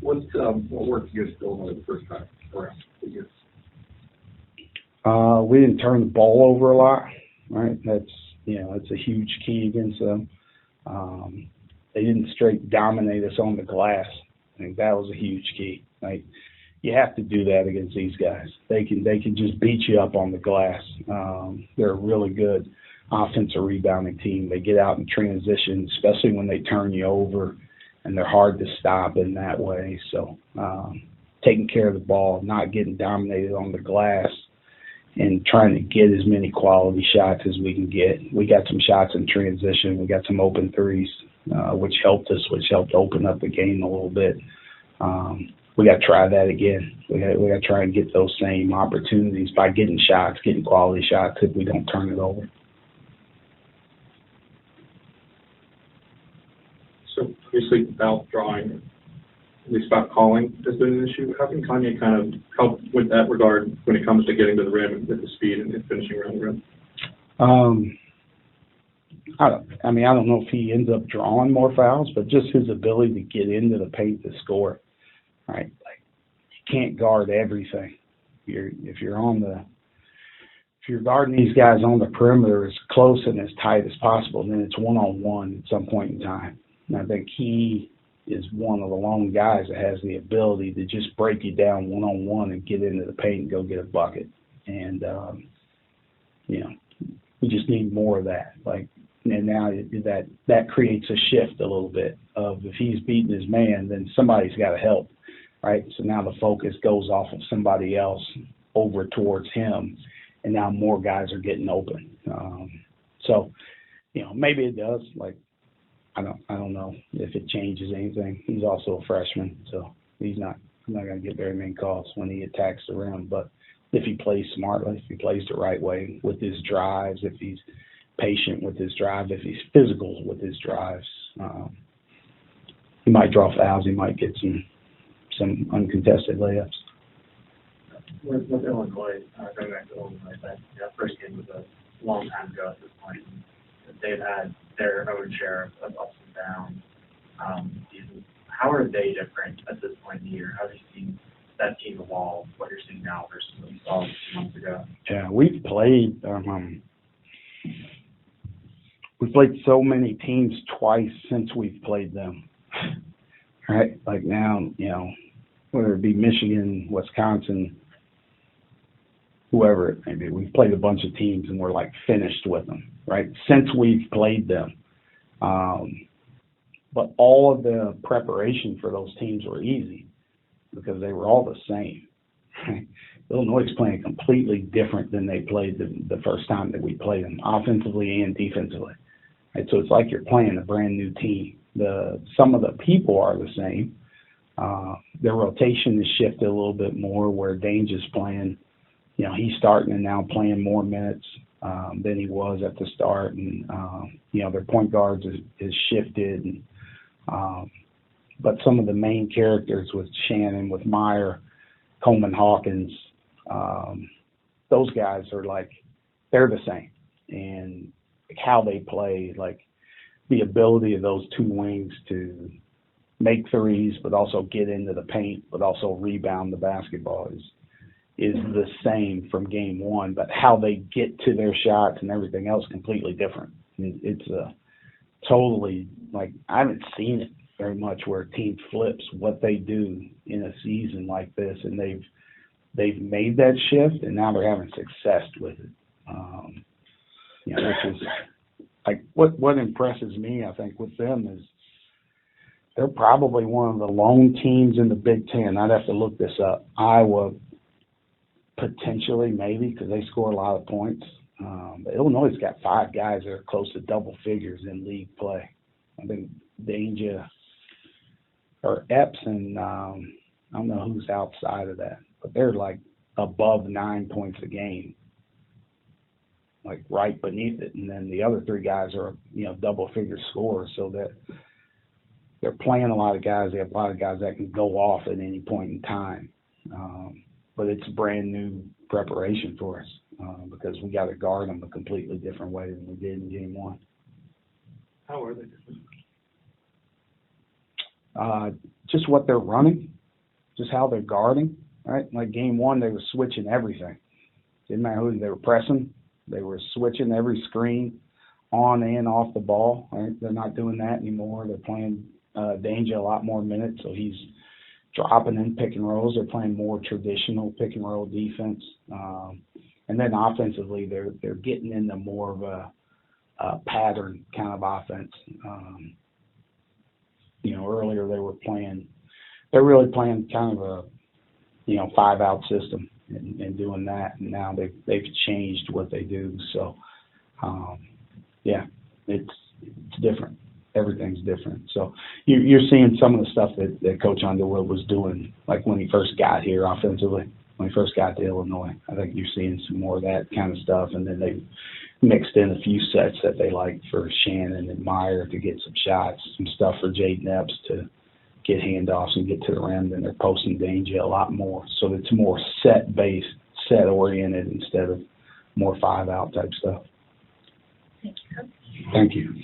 What work you guys doing with the first time around? We didn't turn the ball over a lot, right? That's a huge key against them. They didn't straight dominate us on the glass. I think that was a huge key. Like, you have to do that against these guys. They can just beat you up on the glass. They're a really good offensive rebounding team. They get out in transition, especially when they turn you over, and they're hard to stop in that way. So taking care of the ball, not getting dominated on the glass, and trying to get as many quality shots as we can get. We got some shots in transition. We got some open threes, which helped us, which helped open up the game a little bit. We got to try that again. We got to try and get those same opportunities by getting shots, getting quality shots if we don't turn it over. So obviously about drawing, at least about calling has been an issue. How can Kanye kind of help with that regard when it comes to getting to the rim and with the speed and finishing around the rim? I don't know if he ends up drawing more fouls, but just his ability to get into the paint to score, right? Like, you can't guard everything. If you're guarding these guys on the perimeter as close and as tight as possible, then it's one-on-one at some point in time. And I think he is one of the lone guys that has the ability to just break you down one-on-one and get into the paint and go get a bucket. And, we just need more of that. Like, and now that creates a shift a little bit of, if he's beating his man, then somebody's got to help, right? So now the focus goes off of somebody else over towards him, and now more guys are getting open. So maybe it does. Like, I don't know if it changes anything. He's also a freshman, so I'm not going to get very many calls when he attacks the rim. But if he plays smartly, if he plays the right way with his drives, if he's patient with his drive, if he's physical with his drives, he might draw fouls. He might get some uncontested layups. With Illinois, going back to Illinois, that first game was a long time ago at this point. They've had their own share of ups and downs. How are they different at this point in the year? How have you seen that team evolve, what you're seeing now versus what you saw 2 months ago? Yeah, we've played so many teams twice since we've played them. Right? Like now, whether it be Michigan, Wisconsin, whoever it may be, we've played a bunch of teams and we're like finished with them, right? Since we've played them. But all of the preparation for those teams were easy because they were all the same. Illinois is playing completely different than they played the first time that we played them, offensively and defensively. Right? So it's like you're playing a brand new team. Some of the people are the same. Their rotation has shifted a little bit more where Dange is playing. He's starting and now playing more minutes than he was at the start. And, their point guards has shifted. And, but some of the main characters with Shannon, with Meyer, Coleman Hawkins, those guys are they're the same. And how they play, the ability of those two wings to make threes, but also get into the paint, but also rebound the basketball is the same from game one, but how they get to their shots and everything else completely different. It's totally, I haven't seen it very much where a team flips what they do in a season like this, and they've made that shift, and now they're having success with it. Which is what impresses me, I think, with them is they're probably one of the lone teams in the Big Ten. I'd have to look this up. Iowa, potentially, maybe, because they score a lot of points. But Illinois has got 5 guys that are close to double figures in league play. I think Danger or Epps and I don't know who's outside of that, but they're above 9 points a game, right beneath it. And then the other 3 guys are, double figure scorers, so that they're playing a lot of guys. They have a lot of guys that can go off at any point in time. But it's a brand new preparation for us because we got to guard them a completely different way than we did in game one. How are they different? just what they're running, just how they're guarding, right? Like game one, they were switching everything. Didn't matter who they were pressing. They were switching every screen on and off the ball, right? They're not doing that anymore. They're playing Danger a lot more minutes, so he's dropping in pick and rolls. They're playing more traditional pick and roll defense. And then offensively, they're getting into more of a pattern kind of offense. Earlier they're really playing kind of a, 5-out system and doing that. And now they've changed what they do. So, it's different. Everything's different. So you're seeing some of the stuff that Coach Underwood was doing, like when he first got here offensively, when he first got to Illinois. I think you're seeing some more of that kind of stuff. And then they mixed in a few sets that they like for Shannon and Meyer to get some shots, some stuff for Jaden Epps to get handoffs and get to the rim. Then they're posting Danger a lot more. So it's more set-based, set-oriented instead of more 5-out type stuff. Thank you. Thank you.